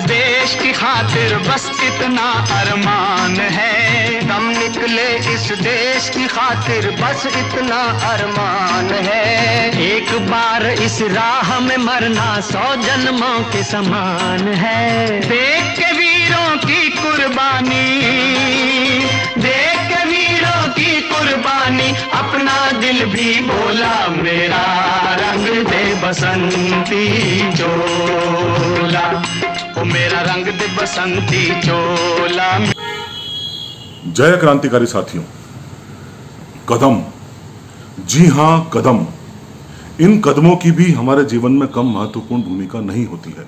देश की खातिर बस इतना अरमान है। दम निकले इस देश की खातिर बस इतना अरमान है। एक बार इस राह में मरना 100 जन्मों के समान है। देख के वीरों की कुर्बानी, देख के वीरों की कुर्बानी, अपना दिल भी बोला मेरा रंग दे बसंती चोला, ओ मेरा रंग दे बसंती चोला। जय क्रांतिकारी साथियों, कदम, जी हां कदम, इन कदमों की भी हमारे जीवन में कम महत्वपूर्ण भूमिका नहीं होती है।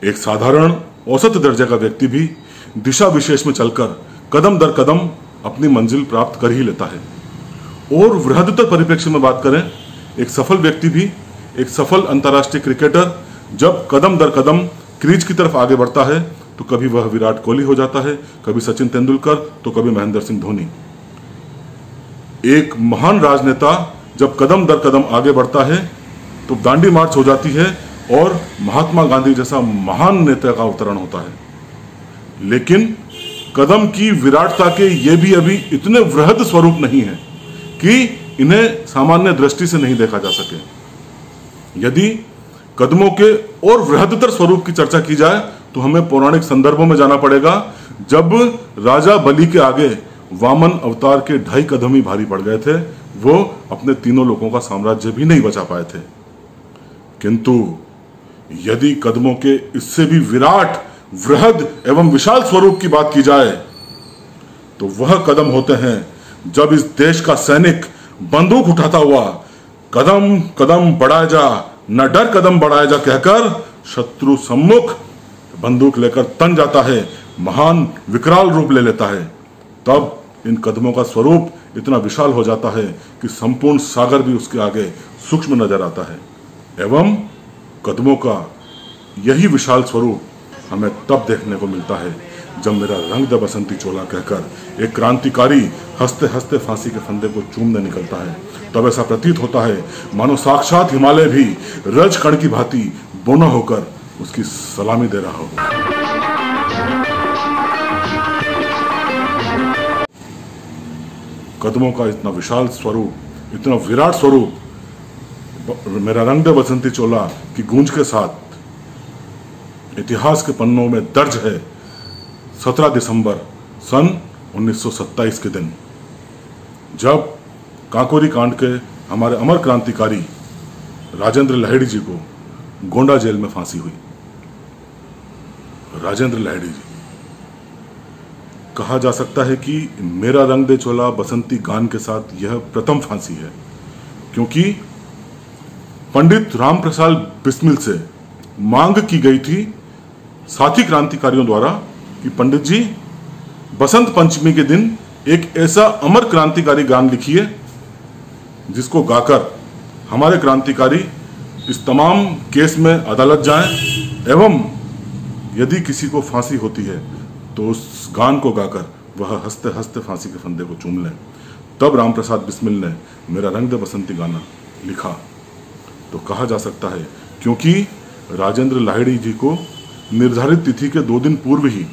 एक साधारण औसत दर्जे का व्यक्ति भी दिशा विशेष में चलकर कदम दर कदम अपनी मंजिल प्राप्त कर ही लेता है। और वृहदतर परिप्रेक्ष्य में बात करें, एक सफल व्यक्ति भी, एक सफल अंतर्राष्ट्रीय क्रिकेटर जब कदम दर कदम क्रीज की तरफ आगे बढ़ता है तो कभी वह विराट कोहली हो जाता है, कभी सचिन तेंदुलकर, तो कभी महेंद्र सिंह धोनी। एक महान राजनेता जब कदम दर कदम आगे बढ़ता है तो दांडी मार्च हो जाती है और महात्मा गांधी जैसा महान नेता का अवतरण होता है। लेकिन कदम की विराटता के ये भी अभी इतने वृहद स्वरूप नहीं है कि इन्हें सामान्य दृष्टि से नहीं देखा जा सके। यदि कदमों के और वृहदतर स्वरूप की चर्चा की जाए तो हमें पौराणिक संदर्भों में जाना पड़ेगा, जब राजा बलि के आगे वामन अवतार के 2.5 कदम ही भारी पड़ गए थे, वो अपने 3 लोगों का साम्राज्य भी नहीं बचा पाए थे। किंतु यदि कदमों के इससे भी विराट, वृहद एवं विशाल स्वरूप की बात की जाए तो वह कदम होते हैं जब इस देश का सैनिक बंदूक उठाता हुआ कदम कदम बढ़ाया जा, न डर कदम बढ़ाया जा कहकर शत्रु सम्मुख बंदूक लेकर तन जाता है, महान विकराल रूप ले लेता है। तब इन कदमों का स्वरूप इतना विशाल हो जाता है कि संपूर्ण सागर भी उसके आगे सूक्ष्म नजर आता है। एवं कदमों का यही विशाल स्वरूप हमें तब देखने को मिलता है जब मेरा रंग दे बसंती चोला कहकर एक क्रांतिकारी हंसते हंसते फांसी के फंदे को चूमने निकलता है। तब ऐसा प्रतीत होता है मानो साक्षात हिमालय भी रज कण की भांति बोना होकर उसकी सलामी दे रहा हो। कदमों का इतना विशाल स्वरूप, इतना विराट स्वरूप मेरा रंग दे बसंती चोला की गूंज के साथ इतिहास के पन्नों में दर्ज है। 17 दिसंबर सन 1927 के दिन, जब काकोरी कांड के हमारे अमर क्रांतिकारी राजेंद्र लाहिड़ी जी को गोंडा जेल में फांसी हुई। राजेंद्र लाहिड़ी जी, कहा जा सकता है कि मेरा रंग दे चोला बसंती गान के साथ यह प्रथम फांसी है, क्योंकि पंडित रामप्रसाद बिस्मिल से मांग की गई थी साथी क्रांतिकारियों द्वारा कि पंडित जी बसंत पंचमी के दिन एक ऐसा अमर क्रांतिकारी गान लिखिए जिसको गाकर हमारे क्रांतिकारी इस तमाम केस में अदालत जाएं, एवं यदि किसी को फांसी होती है तो उस गान को गाकर वह हंसते हंसते फांसी के फंदे को चूम लें। तब रामप्रसाद बिस्मिल ने मेरा रंग दे बसंती गाना लिखा। तो कहा जा सकता है क्योंकि राजेंद्र लाहिड़ी जी को निर्धारित तिथि के 2 दिन पूर्व ही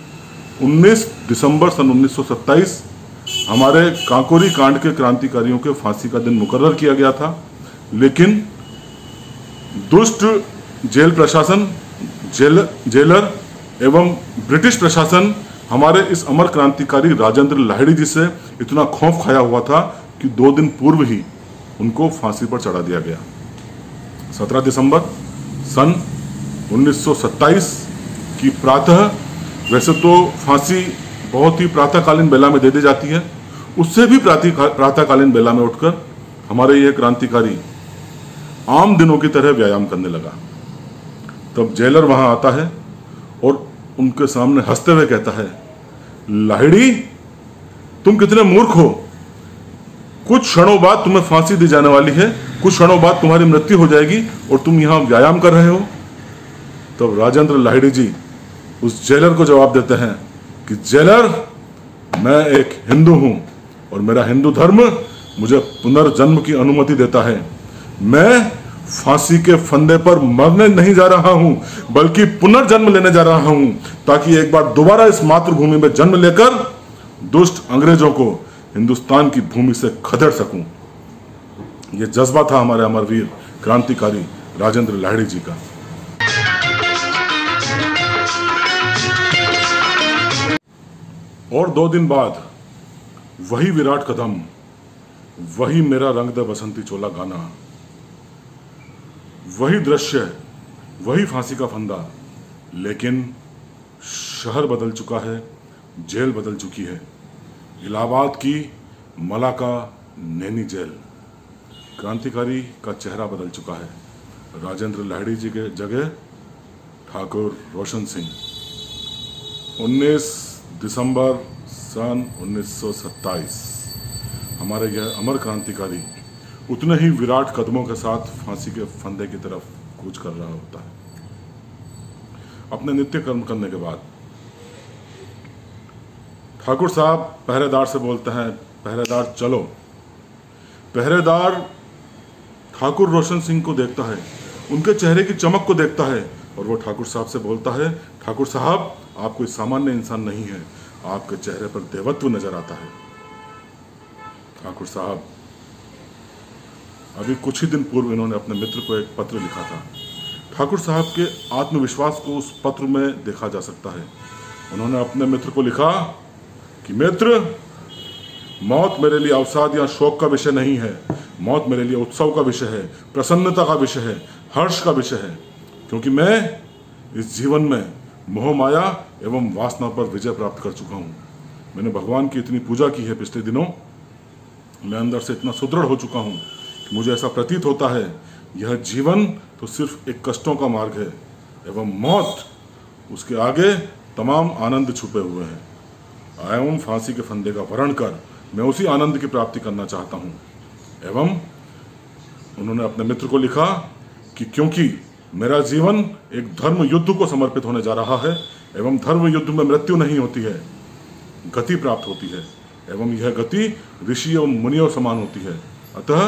19 दिसंबर सन 1927 हमारे काकोरी कांड के क्रांतिकारियों के फांसी का दिन मुकर्रर किया गया था। लेकिन दुष्ट जेल प्रशासन, जेलर एवं ब्रिटिश प्रशासन हमारे इस अमर क्रांतिकारी राजेंद्र लाहिड़ी जी से इतना खौफ खाया हुआ था कि 2 दिन पूर्व ही उनको फांसी पर चढ़ा दिया गया। 17 दिसंबर सन 1927 की प्रातः, वैसे तो फांसी बहुत ही प्रातःकालीन बेला में दे दी जाती है, उससे भी प्रातःकालीन बेला में उठकर हमारे यह क्रांतिकारी आम दिनों की तरह व्यायाम करने लगा। तब जेलर वहां आता है और उनके सामने हंसते हुए कहता है, लाहिड़ी तुम कितने मूर्ख हो, कुछ क्षणों बाद तुम्हें फांसी दी जाने वाली है, कुछ क्षणों बाद तुम्हारी मृत्यु हो जाएगी और तुम यहां व्यायाम कर रहे हो। तब राजेंद्र लाहिड़ी जी उस जेलर को जवाब देते हैं कि जेलर, मैं एक हिंदू हूं और मेरा हिंदू धर्म मुझे पुनर्जन्म की अनुमति देता है। मैं फांसी के फंदे पर मरने नहीं जा रहा हूं, बल्कि पुनर्जन्म लेने जा रहा हूं, ताकि एक बार दोबारा इस मातृभूमि में जन्म लेकर दुष्ट अंग्रेजों को हिंदुस्तान की भूमि से खदेड़ सकूं। यह जज्बा था हमारे अमरवीर क्रांतिकारी राजेंद्र लाहिड़ी जी का। और 2 दिन बाद वही विराट कदम, वही मेरा रंग दे बसंती चोला गाना, वही दृश्य, वही फांसी का फंदा, लेकिन शहर बदल चुका है, जेल बदल चुकी है। इलाहाबाद की मलाका नैनी जेल। क्रांतिकारी का चेहरा बदल चुका है। राजेंद्र लाहिड़ी जी के जगह ठाकुर रोशन सिंह। 19 दिसंबर सन 1927 हमारे यह अमर क्रांतिकारी उतने ही विराट कदमों के साथ फांसी के फंदे की तरफ कूच कर रहा होता है। अपने नित्य कर्म करने के बाद ठाकुर साहब पहरेदार से बोलते हैं, पहरेदार चलो। पहरेदार ठाकुर रोशन सिंह को देखता है, उनके चेहरे की चमक को देखता है, और वो ठाकुर साहब से बोलता है, ठाकुर साहब आप कोई सामान्य इंसान नहीं है, आपके चेहरे पर देवत्व नजर आता है। ठाकुर साहब अभी कुछ ही दिन पूर्व इन्होंने अपने मित्र को एक पत्र लिखा था। ठाकुर साहब के आत्मविश्वास को उस पत्र में देखा जा सकता है। उन्होंने अपने मित्र को लिखा कि मित्र, मौत मेरे लिए अवसाद या शोक का विषय नहीं है, मौत मेरे लिए उत्सव का विषय है, प्रसन्नता का विषय है, हर्ष का विषय है, क्योंकि मैं इस जीवन में मोह माया एवं वासना पर विजय प्राप्त कर चुका हूँ। मैंने भगवान की इतनी पूजा की है पिछले दिनों, मैं अंदर से इतना सुदृढ़ हो चुका हूँ कि मुझे ऐसा प्रतीत होता है यह जीवन तो सिर्फ एक कष्टों का मार्ग है एवं मौत उसके आगे तमाम आनंद छुपे हुए हैं। एवं फांसी के फंदे का वर्ण कर मैं उसी आनंद की प्राप्ति करना चाहता हूँ। एवं उन्होंने अपने मित्र को लिखा कि क्योंकि मेरा जीवन एक धर्म युद्ध को समर्पित होने जा रहा है एवं धर्म युद्ध में मृत्यु नहीं होती है, गति प्राप्त होती है, एवं यह गति ऋषि एवं मुनियों समान होती है। अतः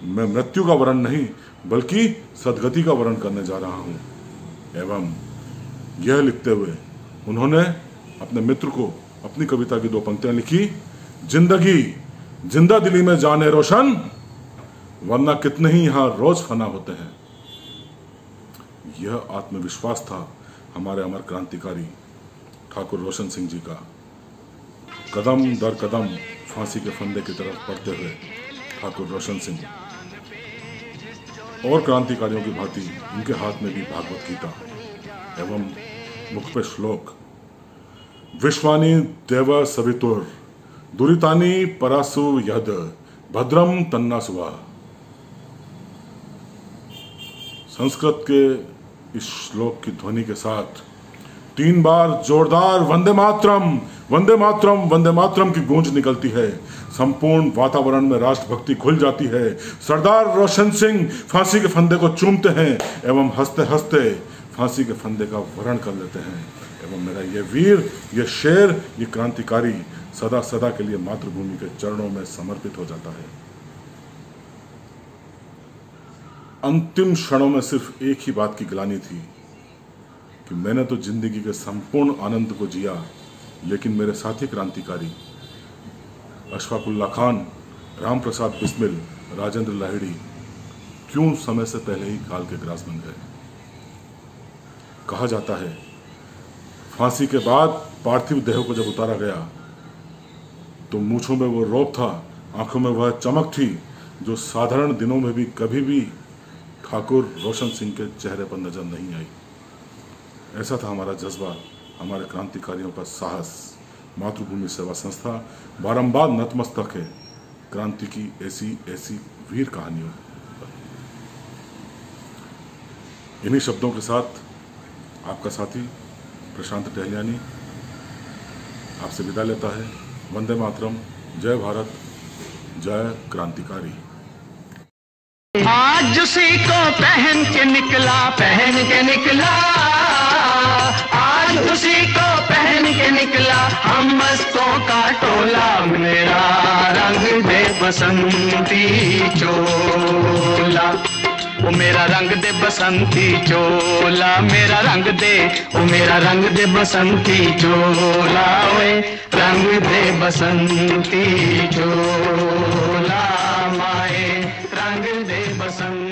मैं मृत्यु का वर्ण नहीं बल्कि सदगति का वर्ण करने जा रहा हूँ। एवं यह लिखते हुए उन्होंने अपने मित्र को अपनी कविता की 2 पंक्तियां लिखी। जिंदगी जिंदा दिली में जाने रोशन, वरना कितने ही यहां रोज फना होते हैं। यह आत्मविश्वास था हमारे अमर क्रांतिकारी ठाकुर रोशन सिंह जी का। कदम दर कदम फांसी के फंदे की तरफ बढ़ते हुए ठाकुर रोशन सिंह और क्रांतिकारियों की भांति उनके हाथ में भी भागवत गीता एवं मुख पे श्लोक, विश्वानी देव सवितुर दुरितानी परासु यद भद्रम तन्ना सुवा। संस्कृत के इस श्लोक की ध्वनि के साथ 3 बार जोरदार वंदे मातरम वंदे मातरम वंदे मातरम की गूंज निकलती है। संपूर्ण वातावरण में राष्ट्रभक्ति घुल जाती है। सरदार रोशन सिंह फांसी के फंदे को चूमते हैं एवं हंसते हंसते फांसी के फंदे का वरण कर लेते हैं। एवं मेरा ये वीर, ये शेर, ये क्रांतिकारी सदा सदा के लिए मातृभूमि के चरणों में समर्पित हो जाता है। अंतिम क्षणों में सिर्फ एक ही बात की ग्लानि थी कि मैंने तो जिंदगी के संपूर्ण आनंद को जिया, लेकिन मेरे साथी क्रांतिकारी अशफाकुल्ला खान, राम प्रसाद बिस्मिल, राजेंद्र लाहिड़ी क्यों समय से पहले ही काल के ग्रास बन गए। कहा जाता है फांसी के बाद पार्थिव देह को जब उतारा गया तो मूंछों में वो रौब था, आंखों में वह चमक थी जो साधारण दिनों में भी कभी भी ठाकुर रोशन सिंह के चेहरे पर नजर नहीं आई। ऐसा था हमारा जज्बा, हमारे क्रांतिकारियों का साहस। मातृभूमि सेवा संस्था बारंबार नतमस्तक है क्रांति की ऐसी ऐसी वीर कहानियों। इन्हीं शब्दों के साथ आपका साथी प्रशांत टहलियानी आपसे विदा लेता है। वंदे मातरम, जय भारत, जय क्रांतिकारी। आज उसी को पहन के निकला, आज उसी को पहन के निकला हम मस्तों का टोला। मेरा रंग दे बसंती चोला, मेरा रंग दे बसंती चोला, मेरा रंग दे, ओ मेरा रंग दे बसंती चोला, ओए रंग दे बसंती चोला, माए रंग दे बसंती